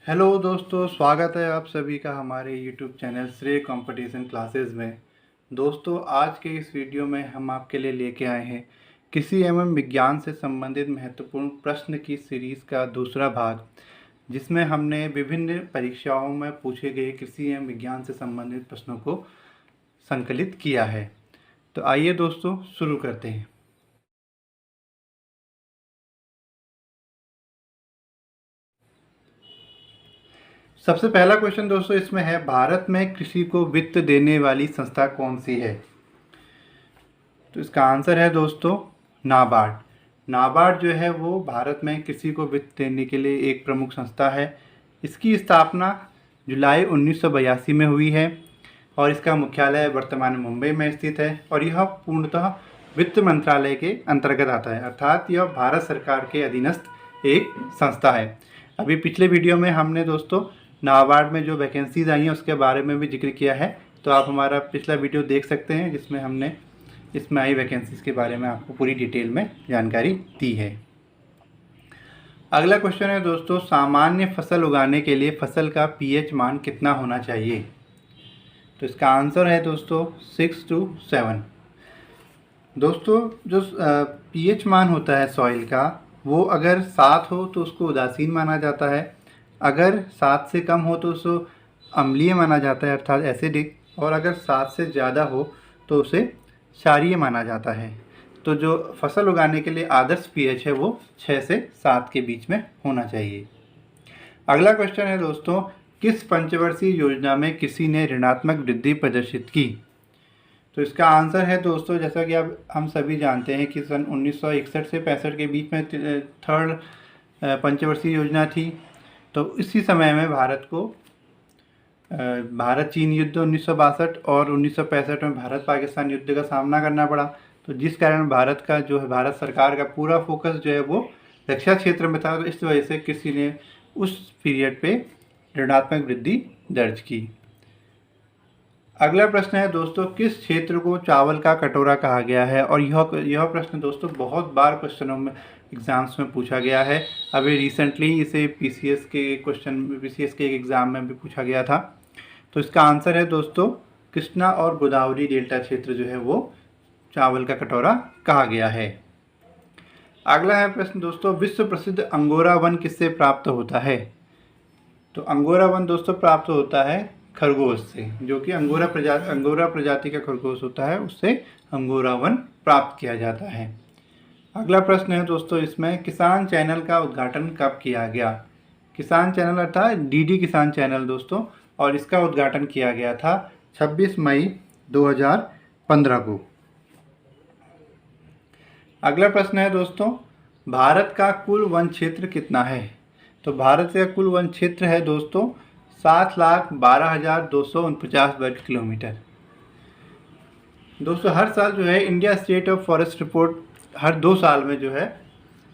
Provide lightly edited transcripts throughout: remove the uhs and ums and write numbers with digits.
Hello दोस्तों, स्वागत है आप सभी का हमारे यूट्यूब चैनल श्रेय कंपटीशन क्लासेस में। दोस्तों, आज के इस वीडियो में हम आपके लिए लेके आए हैं कृषि एवं विज्ञान से संबंधित महत्वपूर्ण प्रश्न की सीरीज़ का दूसरा भाग, जिसमें हमने विभिन्न परीक्षाओं में पूछे गए कृषि एवं विज्ञान से संबंधित प्रश्नों को संकलित किया है। तो आइए दोस्तों, शुरू करते हैं। सबसे पहला क्वेश्चन दोस्तों इसमें है, भारत में कृषि को वित्त देने वाली संस्था कौन सी है? तो इसका आंसर है दोस्तों नाबार्ड। नाबार्ड जो है वो भारत में कृषि को वित्त देने के लिए एक प्रमुख संस्था है। इसकी स्थापना जुलाई 1982 में हुई है और इसका मुख्यालय वर्तमान में मुंबई में स्थित है और यह पूर्णतः वित्त मंत्रालय के अंतर्गत आता है, अर्थात यह भारत सरकार के अधीनस्थ एक संस्था है। अभी पिछले वीडियो में हमने दोस्तों नाबार्ड में जो वैकेंसीज आई हैं उसके बारे में भी जिक्र किया है, तो आप हमारा पिछला वीडियो देख सकते हैं जिसमें हमने इसमें आई वैकेंसीज के बारे में आपको पूरी डिटेल में जानकारी दी है। अगला क्वेश्चन है दोस्तों, सामान्य फसल उगाने के लिए फसल का पीएच मान कितना होना चाहिए? तो इसका आंसर है दोस्तों 6 to 7। दोस्तों जो पीएच मान होता है सॉइल का, वो अगर 7 हो तो उसको उदासीन माना जाता है, अगर 7 से कम हो तो उसको अम्लीय माना जाता है अर्थात एसिडिक, और अगर 7 से ज़्यादा हो तो उसे क्षारीय माना जाता है। तो जो फसल उगाने के लिए आदर्श पीएच है वो 6 से 7 के बीच में होना चाहिए। अगला क्वेश्चन है दोस्तों, किस पंचवर्षीय योजना में किसी ने ऋणात्मक वृद्धि प्रदर्शित की? तो इसका आंसर है दोस्तों, जैसा कि अब हम सभी जानते हैं कि सन 1961 से 65 के बीच में थर्ड पंचवर्षीय योजना थी। तो इसी समय में भारत चीन युद्ध 1962 और 1965 में भारत पाकिस्तान युद्ध का सामना करना पड़ा। तो जिस कारण भारत सरकार का पूरा फोकस जो है वो रक्षा क्षेत्र में था, तो इस वजह से किसी ने उस पीरियड पे ऋणात्मक वृद्धि दर्ज की। अगला प्रश्न है दोस्तों, किस क्षेत्र को चावल का कटोरा कहा गया है? और यह प्रश्न दोस्तों बहुत बार क्वेश्चनों में एग्ज़ाम्स में पूछा गया है। अभी रिसेंटली इसे पीसीएस के एक एग्ज़ाम में भी पूछा गया था। तो इसका आंसर है दोस्तों कृष्णा और गोदावरी डेल्टा क्षेत्र जो है वो चावल का कटोरा कहा गया है। अगला है प्रश्न दोस्तों, विश्व प्रसिद्ध अंगोरा वन किससे प्राप्त होता है? तो अंगोरा वन दोस्तों प्राप्त होता है खरगोश से, जो कि अंगोरा प्रजाति का खरगोश होता है, उससे अंगोरा वन प्राप्त किया जाता है। अगला प्रश्न है दोस्तों इसमें, किसान चैनल का उद्घाटन कब किया गया? किसान चैनल अर्थात डीडी किसान चैनल दोस्तों, और इसका उद्घाटन किया गया था 26 मई 2015 को। अगला प्रश्न है दोस्तों, भारत का कुल वन क्षेत्र कितना है? तो भारत का कुल वन क्षेत्र है दोस्तों 7,12,249 वर्ग किलोमीटर। दोस्तों हर साल जो है India state of forest report हर 2 साल में जो है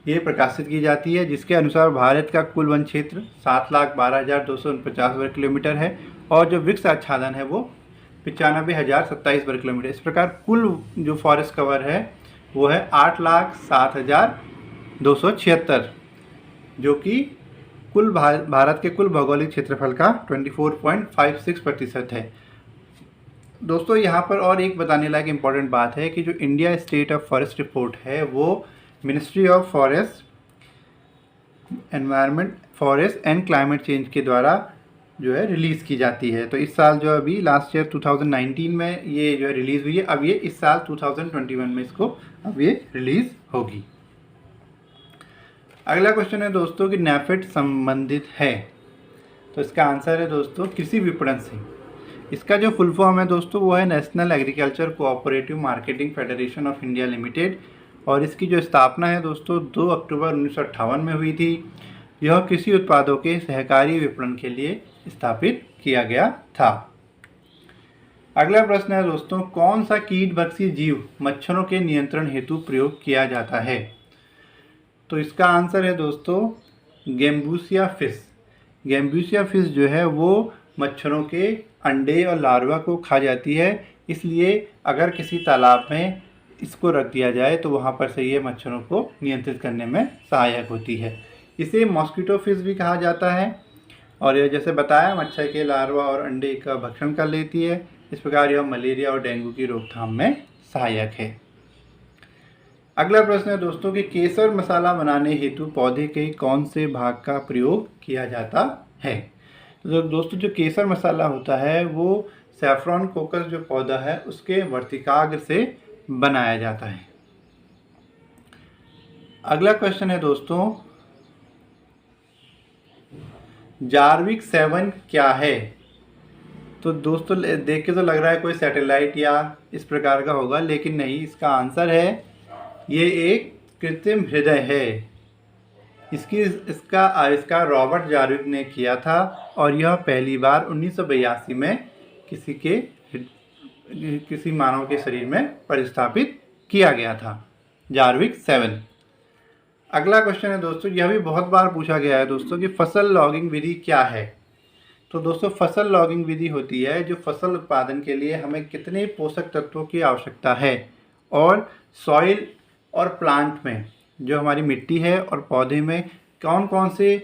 ये प्रकाशित की जाती है, जिसके अनुसार भारत का कुल वन क्षेत्र 7,12,249 वर्ग किलोमीटर है और जो वृक्ष आच्छादन है वो 95,027 वर्ग किलोमीटर। इस प्रकार कुल जो फॉरेस्ट कवर है वो है 8,07,276, जो कि कुल भारत के कुल भौगोलिक क्षेत्रफल का 24.56% है। दोस्तों यहाँ पर और एक बताने लायक इम्पॉर्टेंट बात है कि जो India state of forest report है वो ministry of forest, environment, forest and climate change के द्वारा जो है रिलीज़ की जाती है। तो इस साल जो अभी लास्ट ईयर 2019 में ये जो है रिलीज़ हुई है, अब ये इस साल 2021 में इसको अब ये रिलीज़ होगी। अगला क्वेश्चन है दोस्तों कि नैफेड संबंधित है? तो इसका आंसर है दोस्तों कृषि विपणन से। इसका जो फुल फॉर्म है दोस्तों वो है national agriculture cooperative marketing federation of India limited, और इसकी जो स्थापना है दोस्तों 2 अक्टूबर 1958 में हुई थी। यह कृषि उत्पादों के सहकारी विपणन के लिए स्थापित किया गया था। अगला प्रश्न है दोस्तों, कौन सा कीटभक्षी जीव मच्छरों के नियंत्रण हेतु प्रयोग किया जाता है? तो इसका आंसर है दोस्तों गैम्बूसिया फिश। गैम्बूसिया फिश जो है वो मच्छरों के अंडे और लार्वा को खा जाती है, इसलिए अगर किसी तालाब में इसको रख दिया जाए तो वहाँ पर से ये मच्छरों को नियंत्रित करने में सहायक होती है। इसे मॉस्किटो फिश भी कहा जाता है और यह जैसे बताया मच्छर के लार्वा और अंडे का भक्षण कर लेती है। इस प्रकार यह मलेरिया और डेंगू की रोकथाम में सहायक है। अगला प्रश्न है दोस्तों कि केसर मसाला बनाने हेतु पौधे के कौन से भाग का प्रयोग किया जाता है। तो दोस्तों जो केसर मसाला होता है वो सैफ्रॉन कोकस जो पौधा है उसके वर्तिकाग्र से बनाया जाता है। अगला क्वेश्चन है दोस्तों, जार्विक 7 क्या है। तो दोस्तों देख के तो लग रहा है कोई सैटेलाइट या इस प्रकार का होगा, लेकिन नहीं, इसका आंसर है ये एक कृत्रिम हृदय है। इसका आविष्कार रॉबर्ट जार्विक ने किया था और यह पहली बार 1982 में किसी मानव के शरीर में प्रतिस्थापित किया गया था, जार्विक 7। अगला क्वेश्चन है दोस्तों, यह भी बहुत बार पूछा गया है दोस्तों कि फसल लॉगिंग विधि क्या है। तो दोस्तों फसल लॉगिंग विधि होती है जो फसल उत्पादन के लिए हमें कितने पोषक तत्वों की आवश्यकता है और सॉइल और प्लांट में जो हमारी मिट्टी है और पौधे में कौन कौन से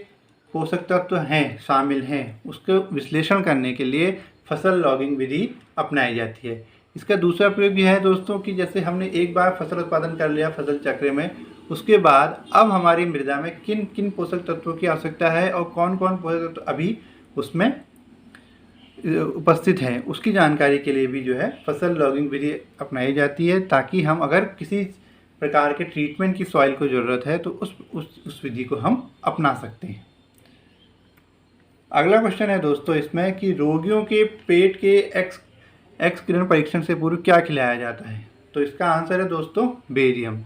पोषक तत्व हैं शामिल हैं उसको विश्लेषण करने के लिए फसल लॉगिंग विधि अपनाई जाती है। इसका दूसरा प्रयोग यह है दोस्तों कि जैसे हमने एक बार फसल उत्पादन कर लिया फसल चक्र में, उसके बाद अब हमारी मृदा में किन किन पोषक तत्वों की आवश्यकता है और कौन कौन पोषक तत्व अभी उसमें उपस्थित हैं उसकी जानकारी के लिए भी जो है फसल लॉगिंग विधि अपनाई जाती है, ताकि हम अगर किसी प्रकार के ट्रीटमेंट की सॉइल को ज़रूरत है तो उस विधि को हम अपना सकते हैं। अगला क्वेश्चन है दोस्तों इसमें कि रोगियों के पेट के एक्स किरण परीक्षण से पूर्व क्या खिलाया जाता है। तो इसका आंसर है दोस्तों बेरियम।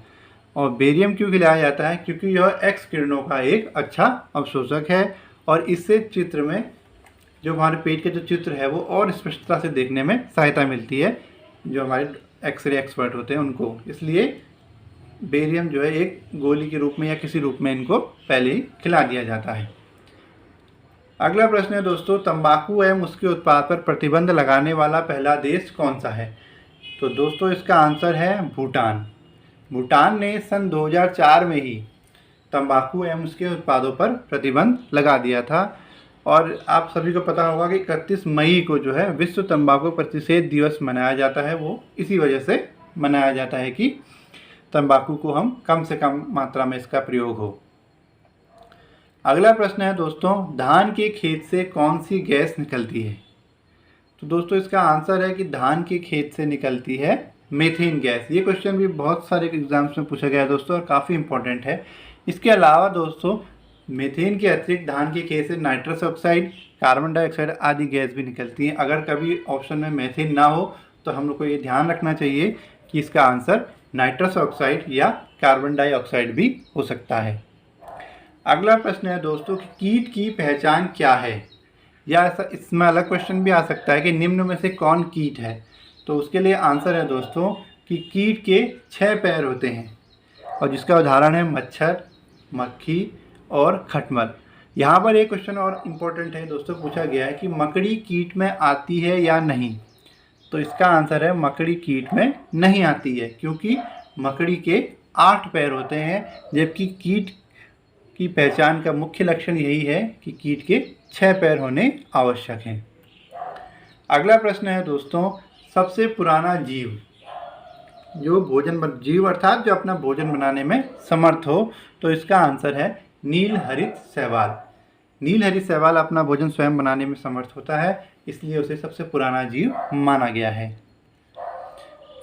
और बेरियम क्यों खिलाया जाता है, क्योंकि यह एक्स किरणों का एक अच्छा अवशोषक है और इससे चित्र में जो हमारे पेट के जो चित्र है वो और स्पष्टता से देखने में सहायता मिलती है जो हमारे एक्सरे एक्सपर्ट होते हैं उनको। इसलिए बेरियम जो है एक गोली के रूप में या किसी रूप में इनको पहले ही खिला दिया जाता है। अगला प्रश्न है दोस्तों, तंबाकू एवं उसके उत्पाद पर प्रतिबंध लगाने वाला पहला देश कौन सा है। तो दोस्तों इसका आंसर है भूटान। भूटान ने सन 2004 में ही तंबाकू एवं उसके उत्पादों पर प्रतिबंध लगा दिया था। और आप सभी को पता होगा कि 31 मई को जो है विश्व तंबाकू प्रतिषेध दिवस मनाया जाता है। वो इसी वजह से मनाया जाता है कि तंबाकू को हम कम से कम मात्रा में इसका प्रयोग हो। अगला प्रश्न है दोस्तों, धान के खेत से कौन सी गैस निकलती है। तो दोस्तों इसका आंसर है कि धान के खेत से निकलती है मीथेन गैस। ये क्वेश्चन भी बहुत सारे एग्जाम्स में पूछा गया है दोस्तों और काफ़ी इंपॉर्टेंट है। इसके अलावा दोस्तों मीथेन के अतिरिक्त धान के खेत से नाइट्रस ऑक्साइड, कार्बन डाइऑक्साइड आदि गैस भी निकलती हैं। अगर कभी ऑप्शन में मीथेन ना हो तो हम लोग को ये ध्यान रखना चाहिए कि इसका आंसर नाइट्रस ऑक्साइड या कार्बन डाइऑक्साइड भी हो सकता है। अगला प्रश्न है दोस्तों कि कीट की पहचान क्या है, या ऐसा इसमें अलग क्वेश्चन भी आ सकता है कि निम्न में से कौन कीट है। तो उसके लिए आंसर है दोस्तों कि कीट के 6 पैर होते हैं और जिसका उदाहरण है मच्छर, मक्खी और खटमल। यहाँ पर एक क्वेश्चन और इम्पोर्टेंट है दोस्तों, पूछा गया है कि मकड़ी कीट में आती है या नहीं। तो इसका आंसर है मकड़ी कीट में नहीं आती है, क्योंकि मकड़ी के 8 पैर होते हैं, जबकि कीट की पहचान का मुख्य लक्षण यही है कि कीट के 6 पैर होने आवश्यक हैं। अगला प्रश्न है दोस्तों, सबसे पुराना जीव जो जीव अर्थात जो अपना भोजन बनाने में समर्थ हो। तो इसका आंसर है नीलहरित शैवाल। नीलहरित शैवाल अपना भोजन स्वयं बनाने में समर्थ होता है, इसलिए उसे सबसे पुराना जीव माना गया है।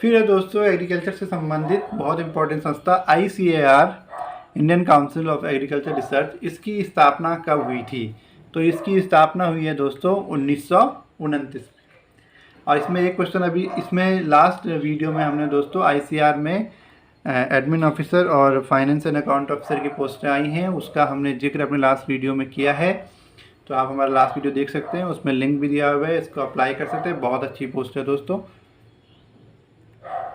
फिर है दोस्तों एग्रीकल्चर से संबंधित बहुत इंपॉर्टेंट संस्था ICAR, Indian council of agriculture research, इसकी स्थापना कब हुई थी। तो इसकी स्थापना हुई है दोस्तों 1929 में। और इसमें एक क्वेश्चन अभी इसमें लास्ट वीडियो में हमने दोस्तों ICAR में एडमिन ऑफिसर और फाइनेंस एंड अकाउंट ऑफिसर की पोस्टें आई हैं, उसका हमने जिक्र अपने लास्ट वीडियो में किया है। तो आप हमारा लास्ट वीडियो देख सकते हैं, उसमें लिंक भी दिया हुआ है, इसको अप्लाई कर सकते हैं। बहुत अच्छी पोस्ट है दोस्तों।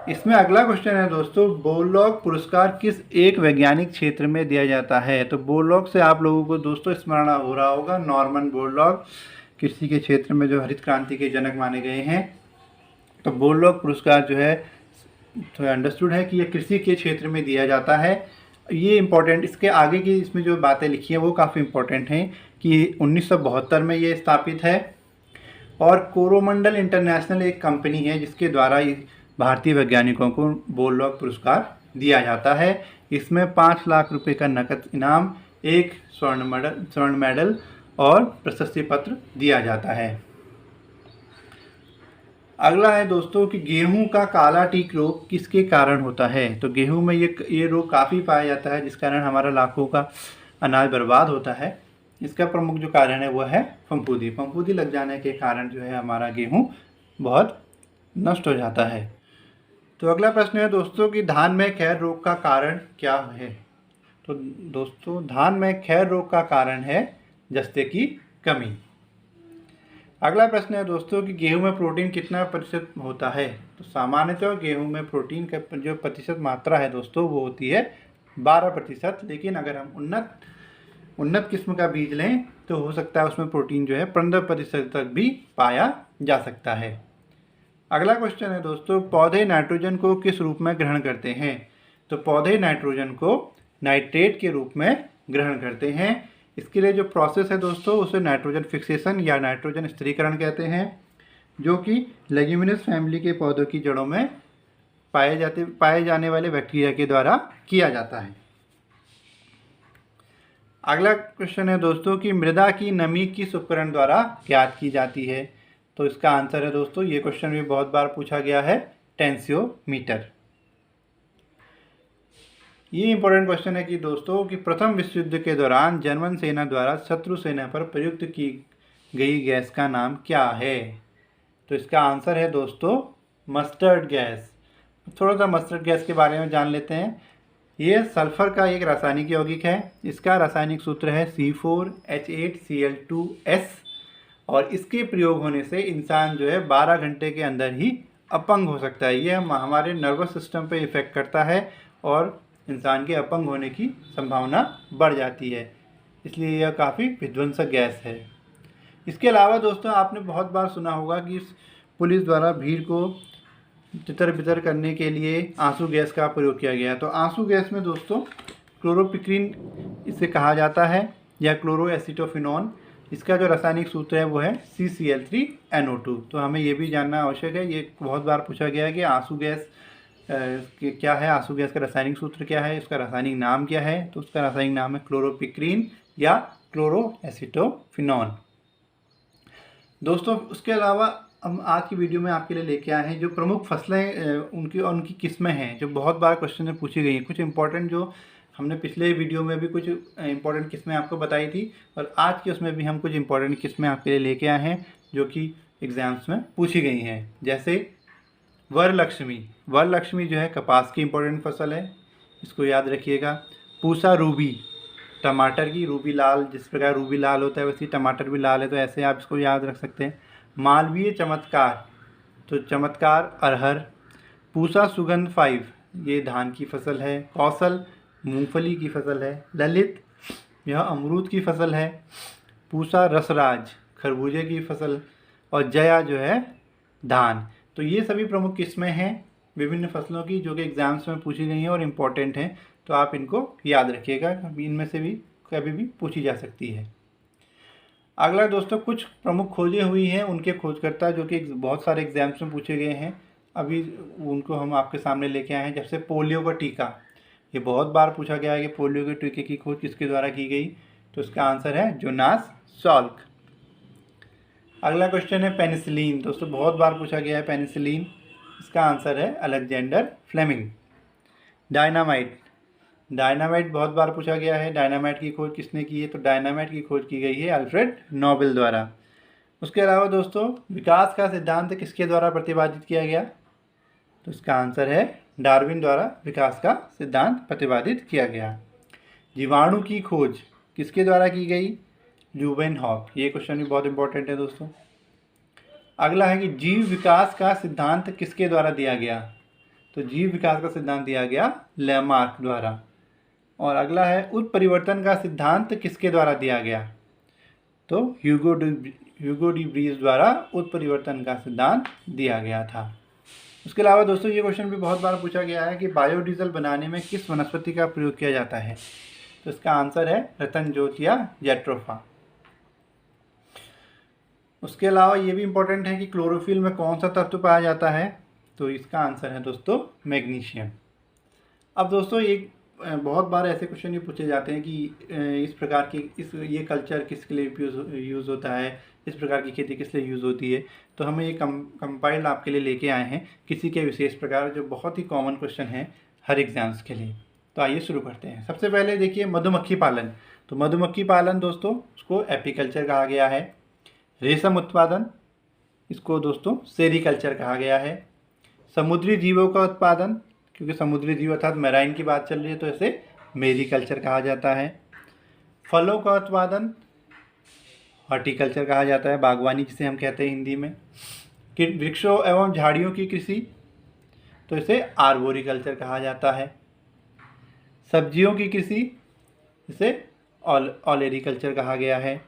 इसमें अगला क्वेश्चन है दोस्तों, बोरलॉग पुरस्कार किस एक वैज्ञानिक क्षेत्र में दिया जाता है। तो बोरलॉग से आप लोगों को दोस्तों स्मरण हो रहा होगा, नॉर्मन बोरलॉग कृषि के क्षेत्र में जो हरित क्रांति के जनक माने गए हैं। तो बोरलॉग पुरस्कार जो है तो अंडरस्टूड है कि ये कृषि के क्षेत्र में दिया जाता है। ये इम्पोर्टेंट, इसके आगे की इसमें जो बातें लिखी हैं वो काफ़ी इंपॉर्टेंट हैं कि 1972 में ये स्थापित है। और कोरोमंडल इंटरनेशनल एक कंपनी है जिसके द्वारा भारतीय वैज्ञानिकों को बोरलॉग पुरस्कार दिया जाता है। इसमें 5 लाख रुपए का नकद इनाम, एक स्वर्ण मेडल और प्रशस्ति पत्र दिया जाता है। अगला है दोस्तों कि गेहूं का काला टिक रोग किसके कारण होता है। तो गेहूं में ये रोग काफ़ी पाया जाता है, जिस कारण हमारा लाखों का अनाज बर्बाद होता है। इसका प्रमुख जो कारण है वो है फफूंदी। फफूंदी लग जाने के कारण जो है हमारा गेहूं बहुत नष्ट हो जाता है। तो अगला प्रश्न है दोस्तों कि धान में खैर रोग का कारण क्या है। तो दोस्तों धान में खैर रोग का कारण है जस्ते की कमी। अगला प्रश्न है दोस्तों कि गेहूं में प्रोटीन कितना प्रतिशत होता है। तो सामान्यतः गेहूं में प्रोटीन का जो प्रतिशत मात्रा है दोस्तों वो होती है 12%, लेकिन अगर हम उन्नत किस्म का बीज लें तो हो सकता है उसमें प्रोटीन जो है 15% तक भी पाया जा सकता है। अगला क्वेश्चन है दोस्तों, पौधे नाइट्रोजन को किस रूप में ग्रहण करते हैं। तो पौधे नाइट्रोजन को नाइट्रेट के रूप में ग्रहण करते हैं। इसके लिए जो प्रोसेस है दोस्तों उसे नाइट्रोजन फिक्सेशन या नाइट्रोजन स्थिरीकरण कहते हैं, जो कि लेग्यूमिनस फैमिली के पौधों की जड़ों में पाए जाने वाले बैक्टीरिया के द्वारा किया जाता है। अगला क्वेश्चन है दोस्तों कि मृदा की नमी किस उपकरण द्वारा ज्ञात की जाती है। तो इसका आंसर है दोस्तों, ये क्वेश्चन भी बहुत बार पूछा गया है, टेंसियोमीटर। ये इंपॉर्टेंट क्वेश्चन है कि दोस्तों कि प्रथम विश्व युद्ध के दौरान जर्मन सेना द्वारा शत्रु सेना पर प्रयुक्त की गई गैस का नाम क्या है। तो इसका आंसर है दोस्तों मस्टर्ड गैस। थोड़ा सा मस्टर्ड गैस के बारे में जान लेते हैं। ये सल्फर का एक रासायनिक यौगिक है। इसका रासायनिक सूत्र है C4H8Cl2S और इसके प्रयोग होने से इंसान जो है 12 घंटे के अंदर ही अपंग हो सकता है। ये हमारे नर्वस सिस्टम पे इफ़ेक्ट करता है और इंसान के अपंग होने की संभावना बढ़ जाती है, इसलिए यह काफ़ी विध्वंसक गैस है। इसके अलावा दोस्तों आपने बहुत बार सुना होगा कि पुलिस द्वारा भीड़ को तितर बितर करने के लिए आंसू गैस का प्रयोग किया गया। तो आंसू गैस में दोस्तों क्लोरोपिक्रीन इसे कहा जाता है या क्लोरोएसिटोफिनॉन। इसका जो रासायनिक सूत्र है वो है CCl3NO2। तो हमें ये भी जानना आवश्यक है, ये बहुत बार पूछा गया है कि आंसू गैस क्या है, आंसू गैस का रासायनिक सूत्र क्या है, उसका रासायनिक नाम क्या है। तो उसका रासायनिक नाम है क्लोरोपिक्रीन या क्लोरोएसिटोफिनॉन। दोस्तों उसके अलावा हम आज की वीडियो में आपके लिए लेके आए हैं जो प्रमुख फसलें उनकी किस्में हैं, जो बहुत बार क्वेश्चन में पूछी गई हैं। कुछ इंपॉर्टेंट जो हमने पिछले वीडियो में भी कुछ इंपॉर्टेंट किस्में आपको बताई थी और आज की उसमें भी हम कुछ इंपॉर्टेंट किस्में आपके लिए लेके आए हैं जो कि एग्ज़ाम्स में पूछी गई हैं। जैसे वरलक्ष्मी जो है कपास की इंपॉर्टेंट फसल है, इसको याद रखिएगा। पूसा रूबी, टमाटर की रूबी लाल, जिस प्रकार रूबी लाल होता है वैसे टमाटर भी लाल है, तो ऐसे आप इसको याद रख सकते हैं। मालवीय चमत्कार, तो चमत्कार अरहर। पूसा सुगंध 5 ये धान की फसल है। कौशल मूंगफली की फसल है। ललित यह अमरूद की फसल है। पूसा रसराज खरबूजे की फसल और जया जो है धान। तो ये सभी प्रमुख किस्में हैं विभिन्न फसलों की जो कि एग्ज़ाम्स में पूछी गई हैं और इम्पोर्टेंट हैं, तो आप इनको याद रखिएगा, इनमें से भी कभी भी पूछी जा सकती है। अगला दोस्तों कुछ प्रमुख खोजें हुई हैं, उनके खोजकर्ता जो कि बहुत सारे एग्जाम्स में पूछे गए हैं, अभी उनको हम आपके सामने लेके आए हैं। जैसे पोलियो का टीका, ये बहुत बार पूछा गया है कि पोलियो के टीके की खोज किसके द्वारा की गई। तो इसका आंसर है जोनास सॉल्क। अगला क्वेश्चन है पेनिसिलिन। दोस्तों बहुत बार पूछा गया है पेनिसिलिन, इसका आंसर है अलेक्जेंडर फ्लेमिंग। डायनामाइट बहुत बार पूछा गया है, डायनामाइट की खोज किसने की है। तो डायनामाइट की खोज की गई है अल्फ्रेड नोबेल द्वारा। उसके अलावा दोस्तों विकास का सिद्धांत किसके द्वारा प्रतिपादित किया गया। तो इसका आंसर है डार्विन द्वारा विकास का सिद्धांत प्रतिपादित किया गया। जीवाणु की खोज किसके द्वारा की गई। ल्यूवेनहॉक। ये क्वेश्चन भी बहुत इंपॉर्टेंट है दोस्तों। अगला है कि जीव विकास का सिद्धांत किसके द्वारा दिया गया। तो जीव विकास का सिद्धांत दिया गया लैमार्क द्वारा। और अगला है उत्परिवर्तन का सिद्धांत किसके द्वारा दिया गया। तो ह्यूगो डी ब्रीज द्वारा उत्परिवर्तन का सिद्धांत दिया गया था। उसके अलावा दोस्तों ये क्वेश्चन भी बहुत बार पूछा गया है कि बायोडीजल बनाने में किस वनस्पति का प्रयोग किया जाता है। तो इसका आंसर है रतन ज्योत या जैट्रोफा। उसके अलावा ये भी इम्पोर्टेंट है कि क्लोरोफिल में कौन सा तत्व पाया जाता है, तो इसका आंसर है दोस्तों मैग्नीशियम। अब दोस्तों एक बहुत बार ऐसे क्वेश्चन ये पूछे जाते हैं कि इस प्रकार की ये कल्चर किसके लिए यूज़ होता है, इस प्रकार की खेती किस लिए यूज़ होती है। तो हम ये कंपाइल्ड आपके लिए लेके आए हैं किसी के विशेष प्रकार, जो बहुत ही कॉमन क्वेश्चन है हर एग्जाम्स के लिए। तो आइए शुरू करते हैं। सबसे पहले देखिए मधुमक्खी पालन। तो मधुमक्खी पालन दोस्तों उसको एपीकल्चर कहा गया है। रेशम उत्पादन, इसको दोस्तों सेरीकल्चर कहा गया है। समुद्री जीवों का उत्पादन, क्योंकि समुद्री जीव अर्थात मैराइन की बात चल रही है तो इसे मेरीकल्चर कहा जाता है। फलों का उत्पादन हॉर्टिकल्चर कहा जाता है, बागवानी जिसे हम कहते हैं हिंदी में। वृक्षों एवं झाड़ियों की कृषि, तो इसे आर्बोरिकल्चर कहा जाता है। सब्जियों की कृषि, इसे ऑलेरिकल्चर कहा गया है।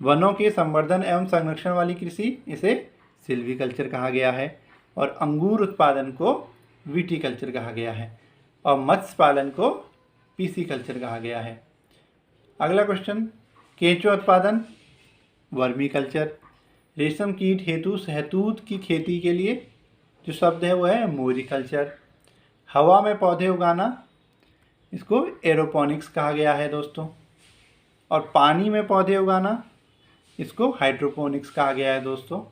वनों के संवर्धन एवं संरक्षण वाली कृषि, इसे सिल्वीकल्चर कहा गया है। और अंगूर उत्पादन को विटीकल्चर कहा गया है। और मत्स्य पालन को पीसीकल्चर कहा गया है। अगला क्वेश्चन, केंचुआ उत्पादन वर्मी कल्चर। रेशम कीट हेतु शहतूत की खेती के लिए जो शब्द है वो है मोरिकल्चर। हवा में पौधे उगाना, इसको एरोपोनिक्स कहा गया है दोस्तों। और पानी में पौधे उगाना, इसको हाइड्रोपोनिक्स कहा गया है दोस्तों।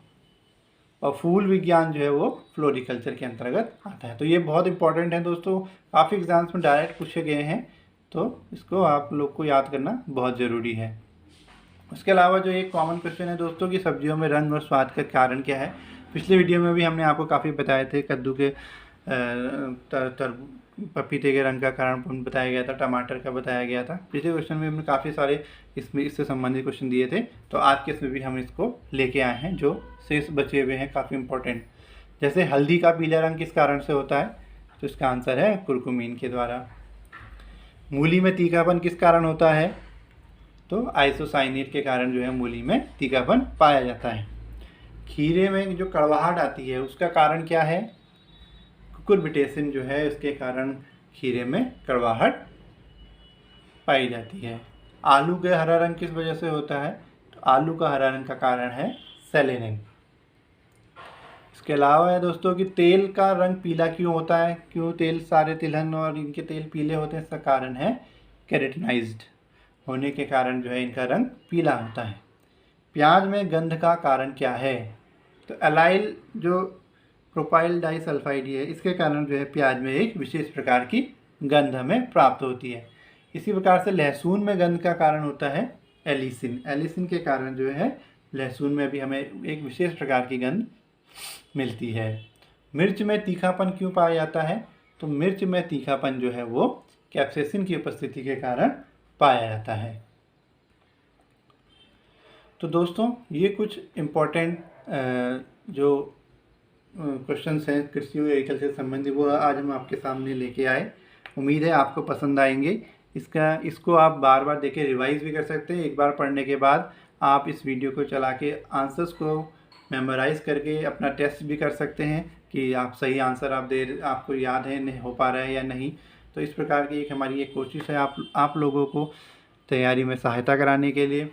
और फूल विज्ञान जो है वो फ्लोरिकल्चर के अंतर्गत आता है। तो ये बहुत इंपॉर्टेंट है दोस्तों, काफ़ी एग्जाम्स में डायरेक्ट पूछे गए हैं, तो इसको आप लोग को याद करना बहुत ज़रूरी है। उसके अलावा जो एक कॉमन क्वेश्चन है दोस्तों कि सब्जियों में रंग और स्वाद का कारण क्या है। पिछले वीडियो में भी हमने आपको काफ़ी बताए थे, कद्दू के पपीते के रंग का कारण बताया गया था, टमाटर का बताया गया था। पिछले क्वेश्चन में हमने काफ़ी सारे इससे संबंधित क्वेश्चन दिए थे, तो आज के इसमें भी हम इसको लेके आए हैं जो शेष बचे हुए हैं काफ़ी इंपॉर्टेंट। जैसे हल्दी का पीला रंग किस कारण से होता है, तो इसका आंसर है कुरकुमीन के द्वारा। मूली में तीखापन किस कारण होता है, तो आइसोसाइनेट के कारण जो है मूली में तीखापन पाया जाता है। खीरे में जो कड़वाहट आती है उसका कारण क्या है, कुकुरबिटेसिन जो है उसके कारण खीरे में कड़वाहट पाई जाती है। आलू का हरा रंग किस वजह से होता है, तो आलू का हरा रंग का कारण है सेलेनिन। इसके अलावा है दोस्तों कि तेल का रंग पीला क्यों होता है, क्यों तेल सारे तिलहन और इनके तेल पीले होते हैं, इसका कारण है केराटिनाइज्ड होने के कारण जो है इनका रंग पीला होता है। प्याज में गंध का कारण क्या है, तो एलाइल जो प्रोपाइल डाइसल्फाइड है इसके कारण जो है प्याज में एक विशेष प्रकार की गंध हमें प्राप्त होती है। इसी प्रकार से लहसुन में गंध का कारण होता है एलिसिन। एलिसिन के कारण जो है लहसुन में भी हमें एक विशेष प्रकार की गंध मिलती है। मिर्च में तीखापन क्यों पाया जाता है, तो मिर्च में तीखापन जो है वो कैप्सेसिन की उपस्थिति के कारण पाया जाता है। तो दोस्तों ये कुछ इम्पोर्टेंट जो क्वेश्चंस हैं कृषि और एग्रीकल्चर से संबंधित वो आज हम आपके सामने लेके आए। उम्मीद है आपको पसंद आएंगे। इसको आप बार बार देख के रिवाइज भी कर सकते हैं। एक बार पढ़ने के बाद आप इस वीडियो को चला के आंसर्स को मेमोराइज करके अपना टेस्ट भी कर सकते हैं कि आप सही आंसर आपको याद है नहीं हो पा रहा है या नहीं। तो इस प्रकार की हमारी एक कोशिश है आप लोगों को तैयारी में सहायता कराने के लिए।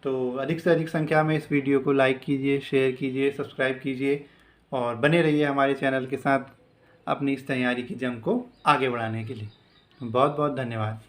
तो अधिक से अधिक संख्या में इस वीडियो को लाइक कीजिए, शेयर कीजिए, सब्सक्राइब कीजिए और बने रहिए हमारे चैनल के साथ अपनी इस तैयारी की जंग को आगे बढ़ाने के लिए। बहुत बहुत धन्यवाद।